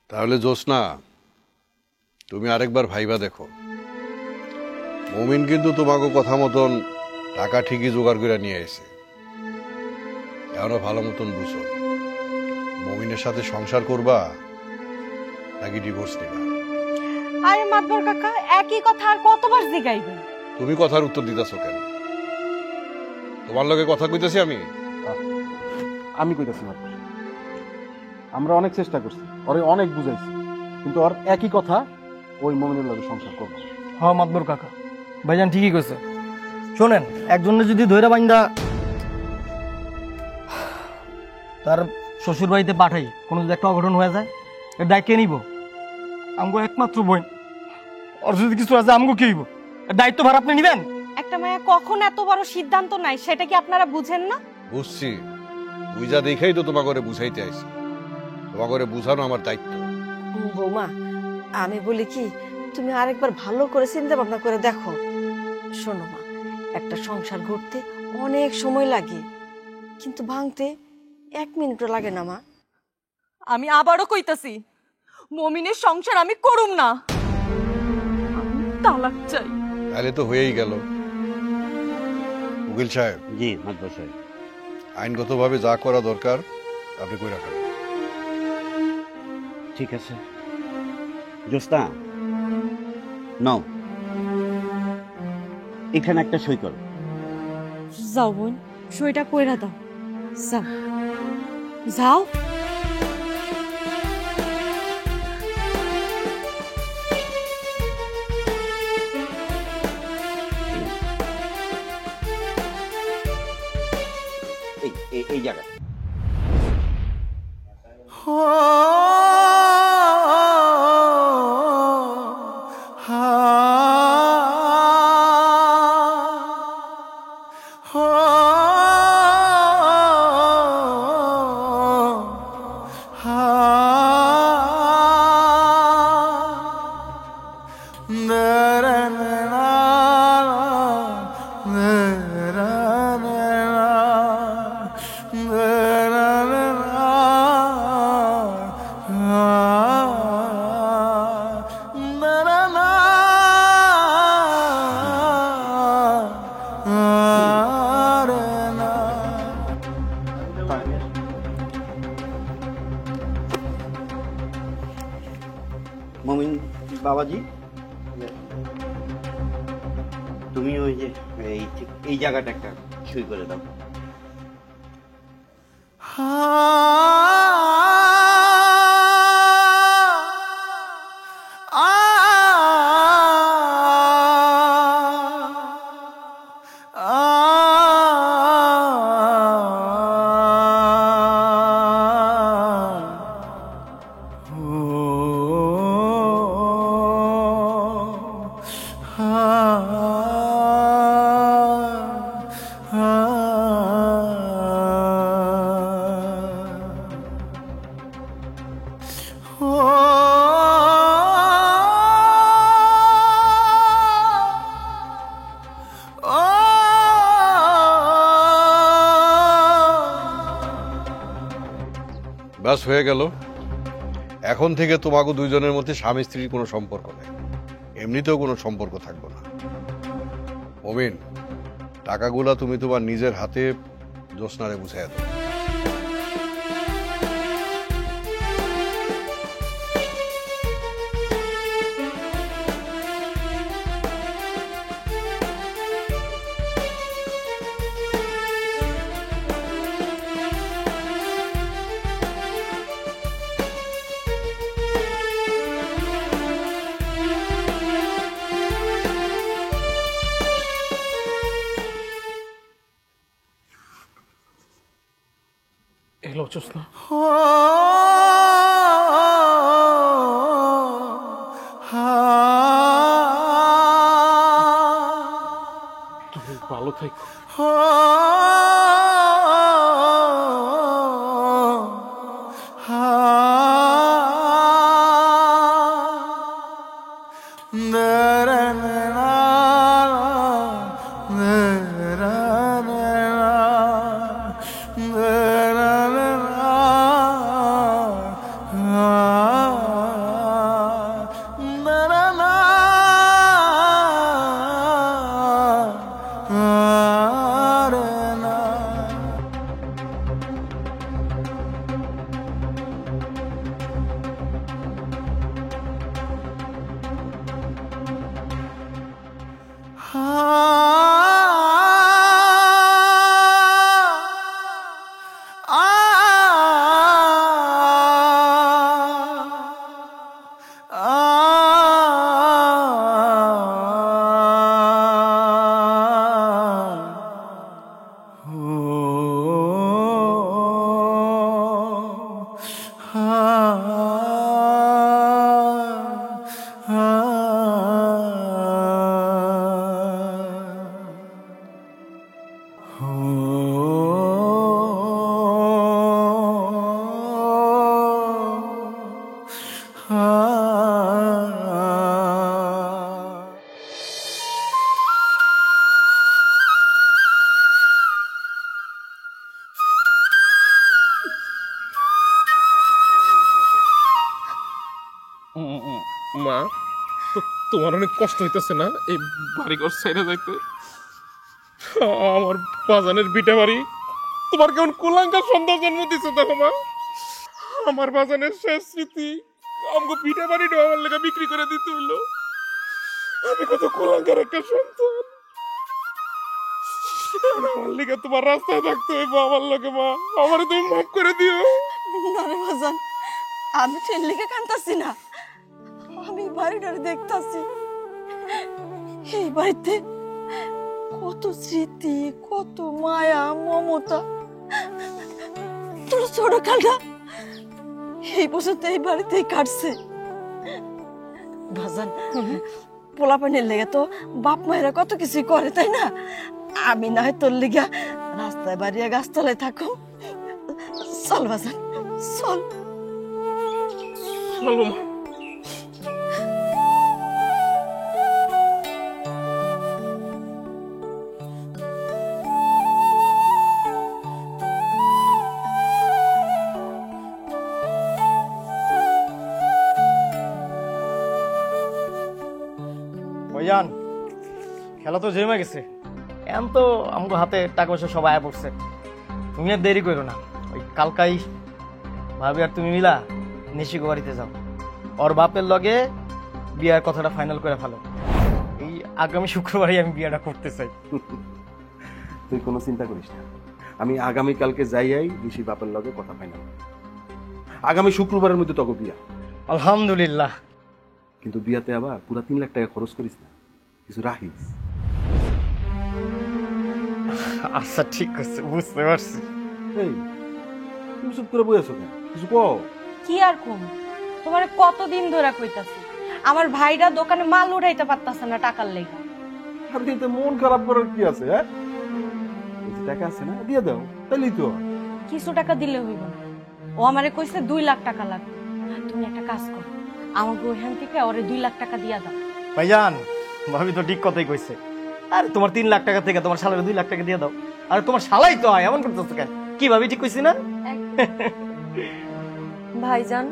তাহলে জোসনা, তুমি আরেকবার ভাইবা দেখো। মমিন কিন্তু তোমাকে কথা মতন টাকা ঠিকই জোগাড় করে নিয়ে এসে, এখনো ভালো মতন বুঝো, মমিনের সাথে সংসার করবা নাকি ডিভোর্স নিবা? আরে মাতবর কাকা, একই কথা আর কতবার জিগাইবেন? তুমি কথার উত্তর দিতেছো কেন? তোমার লগে কথা কইতেছি আমি। আমি কইতাছি না, আমরা অনেক চেষ্টা করছি, ওরে অনেক বুঝাইছি, কিন্তু ওর একই কথা, ওই মমিনের লগে সংসার করবো। হ্যাঁ মাতবর কাকা, ভাইজান ঠিকই কইছে। শোনেন, একজনের যদি ধৈরা বাইন্দা তার শ্বশুর বাড়িতে পাঠাই, কোনো যদি একটা অঘটন হয়ে যায়, এর দায় কে নিব? আমগো একমাত্র বোন, ওর যদি কিছু আছে আমগো কে নিব? এর দায়িত্ব ভার আপনি নিবেন? একটা মায়া কখন এত বড় সিদ্ধান্ত নাই সেটা কি আপনারা বুঝেন না? বুঝছি, বুঝা দেখেই তো তোমাকে করে বুঝাইতে আইছি। তোমাকে করে বুঝানো আমার দায়িত্ব। বৌমা, আমি বলি কি, তুমি আরেকবার ভালো করে চিন্তা ভাবনা করে দেখো। শোনো মা, একটা সংসার গড়তে অনেক সময় লাগে, কিন্তু ভাঙতে 1 মিনিটও লাগে না মা। আমি আবারও কইতাছি, মমিনের সংসার আমি করুম না, আমি তালাক চাই। তাহলে তো হয়েই গেল। উকিল সাহেব, জি মাতবর সাহেব। আইনগতভাবে যা করা দরকার আপনি কইরা ফেলেন। ঠিক আছে জোস্তা, নাও এখানে একটা সই করো। যাও বোন, সইটা কইরা দাও। যাও যাও। এই জায়গা মমিন বাবাজি, তুমি ওই যে এই জায়গাটা একটা সই করে দাও। ব্যাস হয়ে গেল। এখন থেকে তোমাকে দুইজনের মধ্যে স্বামী স্ত্রীর কোনো সম্পর্ক নেই, এমনিতেও কোনো সম্পর্ক থাকবে না। মমিন, টাকাগুলা তুমি তোমার নিজের হাতে জ্যোৎস্নারে বুঝাইয়া দাও। এলো জ্যোৎস্না, তুমি ভালো থাকো। মা, তোমার অনেক কষ্ট হইতেছে না এই বাড়িঘর ছেড়ে যাইতে? আমার বাজানের বিটা বাড়ি, তোমার কেমন কুলাঙ্কার সন্তান জন্ম দিচ্ছে দেখো মা। আমার বাজানের শেষ স্মৃতি আমাকে বিটা বাড়িটা আমার লেগে বিক্রি করে দিতে হইলো। আমি কত কুলাঙ্কার একটা সন্তান, আমার লেগে তোমার রাস্তায় থাকতে হইব আমার লগে। মা, আমারে তুমি মাফ করে দিও। না রে বাজান, আমি তো এর লেগে কান্তাছি না, আমি বাড়িটারে দেখতাছি। এই বাড়িতে কত স্মৃতি, কত মায়া মমতা। তোর ছোট কালটা এই বছর তো এই বাড়িতেই কাটছে। বাজান, পোলাপানের লেগে তো বাপ মায়েরা কত কিছু করে, তাই না? আমি না হয় তোর লেগে রাস্তায় বাড়িয়ে গাছতলায় থাকো। চল বাজান, চল। চলো মা। ভাইজান, খেলা তো জমে গেছে, এখন তো আমাকে হাতে টাকা পয়সা সব আয়া পড়ছে। তুমি আর দেরি করো না, ওই কালকাই ভাবি আর তুমি মিলা নিশিকো বাড়িতে যাও, ওর বাপের লগে বিয়ার কথাটা ফাইনাল করে ফেলো। এই আগামী শুক্রবারই আমি বিয়াটা করতে চাই। তুই কোনো চিন্তা করিস না, আমি আগামীকালকে যাইয়াই ঋষি বাপের লগে কথা ফাইনাল। আগামী শুক্রবারের মধ্যে তোকে বিয়া। আলহামদুলিল্লাহ। কিন্তু বিয়াতে আবার পুরা 3 লাখ টাকা খরচ করিস না, কিছু রাখিস। আচ্ছা ঠিক আছে, বুঝতে পারছি। এই তুমি চুপ করে বই আছো কেন? কিছু কও। কি আর কম, তোমার কতদিন ধরে কইতাছি আমার ভাইরা দোকানে মাল উঠাইতে পারতাছে না টাকার লেগে। আর দিতে মন খারাপ করার কি আছে? হ্যাঁ, টাকা আছে না, দিয়ে দাও, তাইলেই তো। কিছু টাকা দিলে হইব না, ও আমারে কইছে 2 লাখ টাকা লাগবে। তুমি একটা কাজ করো, আমাকে ওইখান থেকে ওরে 2 লাখ টাকা দিয়া দাও। ভাইজান, ভাবি তো ঠিক কথাই কইছে। আরে তোমার 3 লাখ টাকা থেকে তোমার শালারে 2 লাখ টাকা দিয়ে দাও। আরে তোমার শালাই তো হয়, এমন করতেছো কেন? কি ভাবি ঠিক কইছি না? ভাইজান,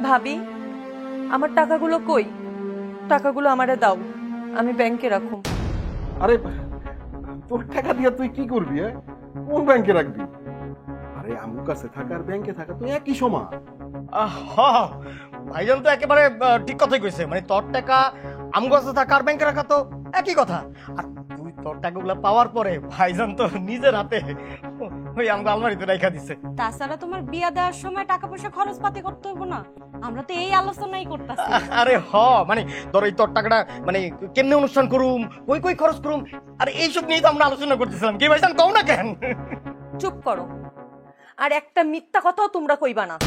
ভাবি, আমার টাকাগুলো কই? টাকাগুলো আমারে দাও, আমি ব্যাংকে রাখুম। আরে তোর টাকা দিয়ে তুই কি করবি? কোন ব্যাংকে রাখবি? আরে আমার কাছে থাকা আর ব্যাংকে থাকা তো একই সমান। ভাইজান তো একেবারে ঠিক কথাই কইছে, মানে তোর টাকা আমগো কাছে থাকা আর ব্যাংকে রাখা তো একই কথা। আর তুই তোর টাকাগুলো পাওয়ার পরে ভাইজান তো নিজের হাতে ওই আমগো আলমারিতে রাখা দিছে। তাছাড়া তোমার বিয়া দেওয়ার সময় টাকা পয়সা খরচ পাতি করতে হইব না, আমরা তো এই আলোচনাই করতেছি। আরে মানে ধর এই তোর টাকাটা মানে কেমনে অনুষ্ঠান করুম, কই কই খরচ করুম, আর এইসব নিয়ে তো আমরা আলোচনা করতেছিলাম। কি ভাইজান কও না কেন? চুপ করো, আর একটা মিথ্যা কথাও তোমরা কইবা না।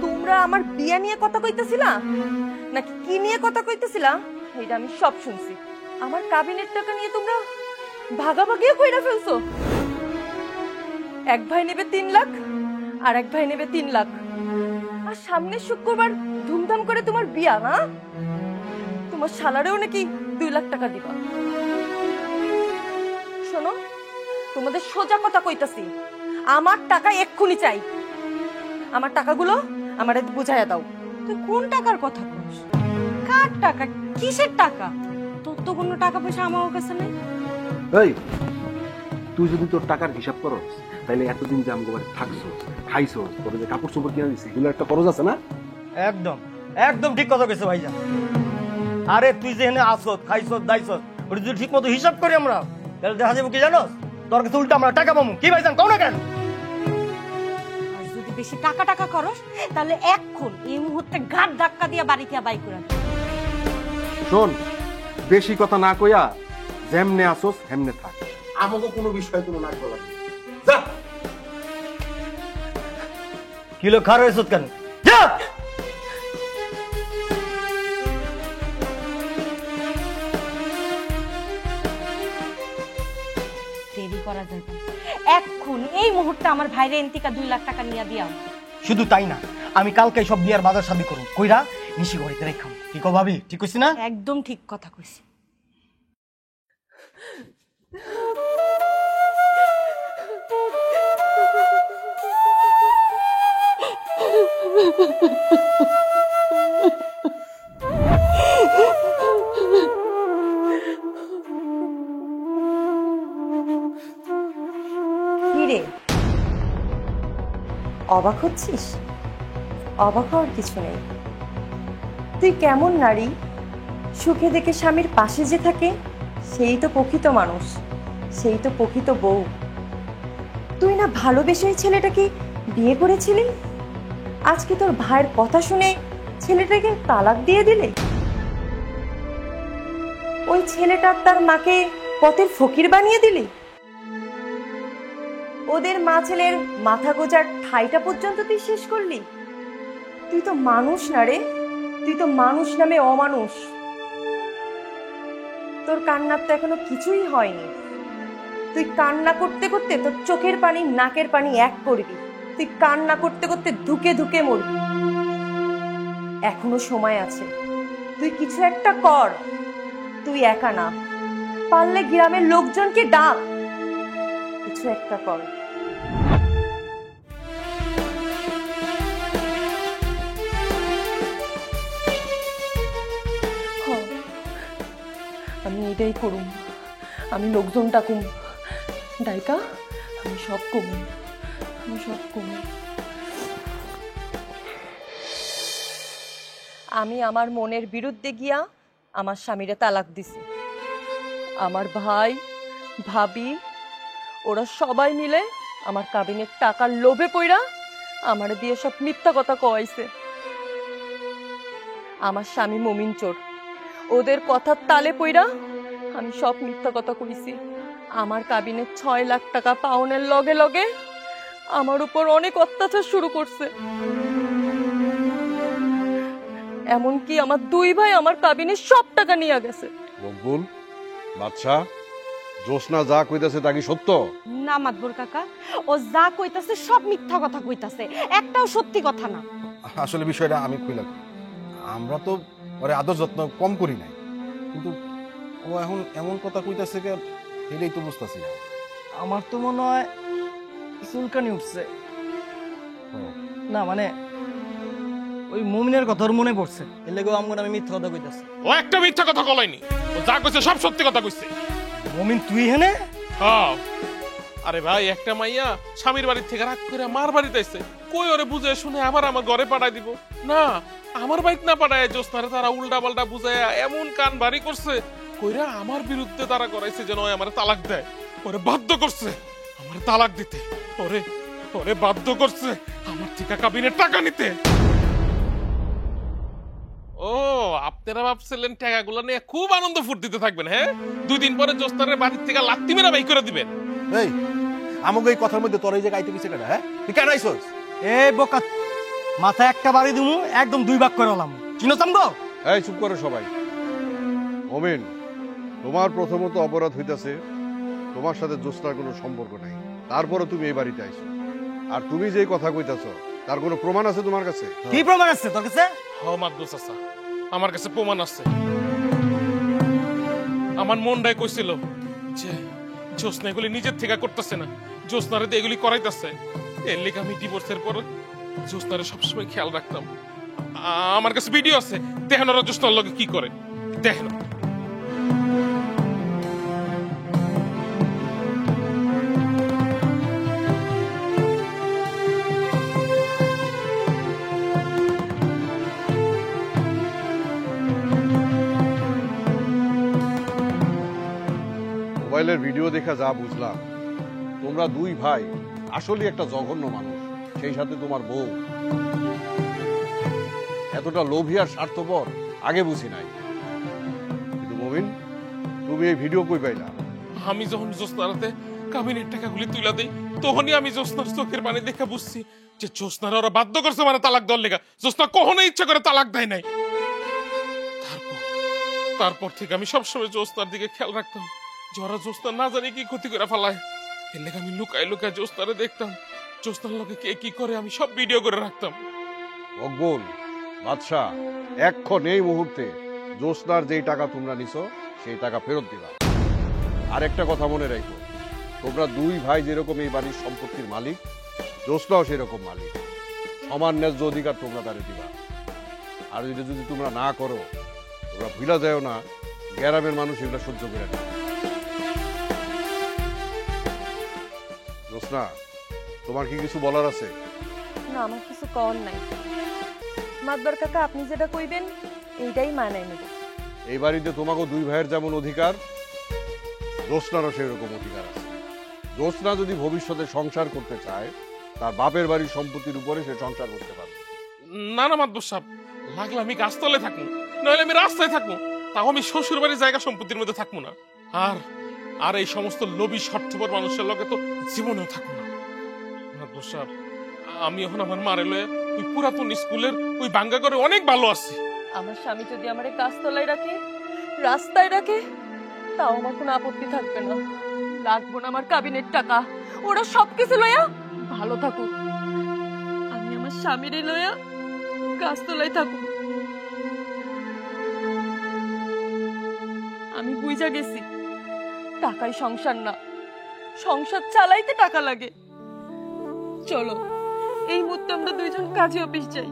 তোমরা আমার বিয়া নিয়ে কথা কইতেছিলা নাকি কি নিয়ে কথা কইতেছিলা এটা আমি সব শুনছি। আমার কাবিনের টাকা নিয়ে তোমরা ভাগাভাগিও কইরা ফেলছো। এক ভাই নেবে 3 লাখ আর এক ভাই নেবে 3 লাখ, আর সামনের শুক্রবার ধুমধাম করে তোমার বিয়া না? তোমার শালারেও নাকি 2 লাখ টাকা দিবা। শোনো, তোমাদের সোজা কথা কইতাছি, আমার টাকা এক্ষুনি চাই। আমার টাকাগুলো আমারে বুঝাইয়া দাও। তুই কোন টাকার কথা বলিস? কার টাকা? কিসের টাকা? তোর তো কোনো টাকা পয়সা আমার কাছে নেই। এই তুই যদি তোর টাকার হিসাব করস তাহলে এতদিন যে আমগো বাড়ি থাকছো, খাইছো, তোর যে কাপড় চোপড় কিনে দিছিস এগুলো একটা খরচ আছে না? একদম একদম ঠিক কথা কইছে ভাইজান। আরে তুই যেখানে আসত খাইছত দাইছত ওটা যদি ঠিক মতো হিসাব করি আমরা, তাহলে দেখা যাবে কি জানোস, তোর কাছে উল্টা আমরা টাকা পাবো। কি ভাইজান কও না কেন? আর যদি বেশি টাকা টাকা করস তাহলে এক্ষুন এই মুহূর্তে ঘাট ধাক্কা দিয়ে বাড়ি থেকে বাই করে আন। শোন, বেশি কথা না কইয়া যেমনে আসোস হেমনে থাক, আমাকে কোনো বিষয়ে কোনো নাক গলা যা। কিলো খার হয়েছত কেন? যা। দেরি করা যাবে না। এক্ষুন এই মুহূর্তে আমার ভাইরে এন্তিকা 2 লাখ টাকা নিয়ে দিয়াম। শুধু তাই না, আমি কালকে সব বিয়ার বাজার শাদি করব, কইরা নিশি ঘড়িতে রেখাম। কি কও ভাবি, ঠিক কইছি না? একদম ঠিক কথা কইছি। কিরে, অবাক হচ্ছিস? অবাক হওয়ার কিছু নেই। তুই কেমন নারী, সুখে দেখে স্বামীর পাশে যে থাকে সেই তো প্রকৃত মানুষ, সেই তো প্রকৃত বউ। তুই না ভালোবেসে ছেলেটাকে বিয়ে করেছিলি, আজকে তোর ভাইয়ের কথা শুনে ছেলেটাকে তালাক দিয়ে দিলে। ওই ছেলেটার তার মাকে পথের ফকির বানিয়ে দিলি। ওদের মা ছেলের মাথা গোজার ঠাইটা পর্যন্ত তুই শেষ করলি। তুই তো মানুষ না রে, তুই তো মানুষ নামে অমানুষ। তোর কান্নার তো এখনো কিছুই হয়নি। তুই কান্না করতে করতে তোর চোখের পানি নাকের পানি এক করবি। তুই কান্না করতে করতে ধুকে ধুকে মরবি। এখনো সময় আছে, তুই কিছু একটা কর। তুই একা না, পারলে গ্রামের লোকজনকে ডাক, কিছু একটা কর। আমি এটাই করুম, আমি লোকজন ডাকুম, ডাইকা আমি সব কমুম, আমি সব কমুম। আমি আমার মনের বিরুদ্ধে গিয়া আমার স্বামীরে তালাক দিছি। আমার ভাই ভাবি ওরা সবাই মিলে আমার কাবিনের টাকার লোভে পইরা আমারে দিয়ে সব মিথ্যা কথা কওয়াইছে। আমার স্বামী মমিন চোর, ওদের কথার তালে পইরা আমি সব মিথ্যা কথা কইছি। আমার কাবিনের 6 লাখ টাকা পাওনের লগে লগে আমার উপর অনেক অত্যাচার শুরু করছে। এমনকি আমার 2 ভাই আমার কাবিনের সব টাকা নিয়ে গেছে। মকবুল, বাদশা, জোসনা যা কইতাছে তা কি সত্য? না মাতবর কাকা, ও যা কইতাছে সব মিথ্যা কথা কইতাছে, একটাও সত্যি কথা না। আসলে বিষয়টা আমি কইলাম, আমরা তো ওরে আদর যত্ন কম করি নাই, কিন্তু ও এখন এমন কথা কইতাছে কে এটাই তো বুঝতাছি না। আমার তো মনে হয় চুলকানি উঠছে। না মানে ওই মুমিনের কথা ওর মনে পড়ছে এর লেগেও আমগো আমি মিথ্যা কথা কইতাছি। ও একটা মিথ্যা কথা কলাইনি, ও যা কইছে সব সত্যি কথা কইছে। মুমিন তুই হেনে? হ্যাঁ। আরে ভাই, একটা মাইয়া স্বামীর বাড়ি থেকে রাগ করে আমার বাড়িতে আইছে, কই ওরে বুঝে শুনে আবার আমার ঘরে পাঠাই দিব না, আমার বাড়িতে না পাঠায় জ্যোৎস্নারে তারা উল্টা পাল্টা বুঝায় এমন কান ভারী করছে, কইরা আমার বিরুদ্ধে তারা করাইছে যেন আমার তালাক দেয়। ওরে বাধ্য করছে আমার তালাক দিতে, ওরে ওরে বাধ্য করছে আমার থেকে কাবিনের টাকা নিতে। ও, আপনারা ভাবছিলেন টাকাগুলো নিয়ে খুব আনন্দ ফুর্তিতে থাকবেন? হ্যাঁ, 2 দিন পরে জ্যোৎস্নার বাড়ির থেকে লাত্তি মেরা বাই করে দিবেন। এই আমাকে এই কথার মধ্যে তোর এই যে গাইতে গেছে কেন? হ্যাঁ, তুই কেন আইছস? এই বোকা, মাথা একটা বাড়ি দিমু, একদম 2 ভাগ করে হলাম। চিনতাম গো? এই চুপ করো সবাই। মমিন, তোমার প্রথমত অপরাধ হইতাছে তোমার সাথে জ্যোৎস্নার কোনো সম্পর্ক নাই, তারপরে তুমি এই বাড়িতে আইছো। আর তুমি যে কথা কইতাছো তার কোনো প্রমাণ আছে তোমার কাছে? কি প্রমাণ আছে তোর কাছে? হ্যাঁ মাদবুস চাচা, আমার কাছে প্রমাণ আছে। আমার মনটাই কইছিল যে জ্যোৎস্না এগুলি নিজের থেকে করতেছে না, জ্যোৎস্নারে দিয়ে এগুলি করাইতেছে। এর লিগে আমি ডিভোর্সের পর জ্যোৎস্নারে সবসময় খেয়াল রাখতাম। আমার কাছে ভিডিও আছে, দেখেন ওরা জ্যোৎস্নার লগে কি করে, দেখেন। মোবাইলের ভিডিও দেখা যা বুঝলাম, তোমরা 2 ভাই আসলে একটা জঘন্য মানুষ, সেই সাথে তোমার বউ এতটা লোভী আর স্বার্থপর আগে বুঝি নাই। কিন্তু মমিন, তুমি এই ভিডিও কই পাইলা? আমি যখন জ্যোৎস্নারাতে কাবিনের টাকাগুলি তুইলা দেই, তখনই আমি জ্যোৎস্নার চোখের পানি দেখে বুঝছি যে জ্যোৎস্নারা ওরা বাধ্য করছে মানে তালাক দেওয়ার লেগা। জ্যোৎস্না কখনোই ইচ্ছা করে তালাক দেয় নাই। তারপর থেকে আমি সবসময় জ্যোৎস্নার দিকে খেয়াল রাখতাম যে ওরা জ্যোৎস্না না জানি কি ক্ষতি করে ফেলায়। এর লেগে আমি লুকায় লুকায় জ্যোৎস্নারে দেখতাম, জ্যোৎস্নার লোকে কে কি করে আমি সব ভিডিও করে রাখতাম। অকবুল, বাদশা, এক্ষণ এই মুহূর্তে জ্যোৎস্নার যেই টাকা তোমরা নিছো সেই টাকা ফেরত দিবা। আর একটা কথা মনে রাখো, তোমরা 2 ভাই যেরকম এই বাড়ির সম্পত্তির মালিক, জ্যোৎস্নাও সেরকম মালিক। সমান ন্যায্য অধিকার তোমরা তারে দিবা। আর যদি তোমরা না করো, তোমরা ভুলা যাও না গ্রামের মানুষ এগুলো সহ্য করে নেবে। জ্যোৎস্না, তোমার কি কিছু বলার আছে? না, আমার কিছু কর নাই। মাতবার কাকা, আপনি যেটা কইবেন এইটাই মানায় নেব। এই বাড়িতে তোমাকে 2 ভাইয়ের যেমন অধিকার, জ্যোৎস্নারও সেরকম অধিকার আছে। জ্যোৎস্না যদি ভবিষ্যতে সংসার করতে চায়, তার বাপের বাড়ির সম্পত্তির উপরে সে সংসার করতে পারবে। না না মাদবুস সাহেব, লাগলে আমি গাছতলে থাকবো, নইলে আমি রাস্তায় থাকবো, তাও আমি শ্বশুর বাড়ির জায়গা সম্পত্তির মধ্যে থাকবো না। আর আর এই সমস্ত লোভী স্বার্থপর মানুষের লগে তো জীবনেও থাকবো না। মাদবুস সাহেব, আমি এখন আমার মারে লয়ে ওই পুরাতন স্কুলের ওই ভাঙ্গা ঘরে অনেক ভালো আছি। আমার স্বামী যদি আমারে গাছতলায় রাখে, রাস্তায় রাখে, তাও আমার কোনো আপত্তি থাকবে না। লাগবো না আমার কাবিনের টাকা, ওরা সবকিছু লইয়া ভালো থাকুক, আমি আমার স্বামীরে লইয়া গাছতলায় থাকুক। আমি বুঝা গেছি টাকাই সংসার না, সংসার চালাইতে টাকা লাগে। চলো এই মুহূর্তে আমরা 2জন কাজে অফিস যাই।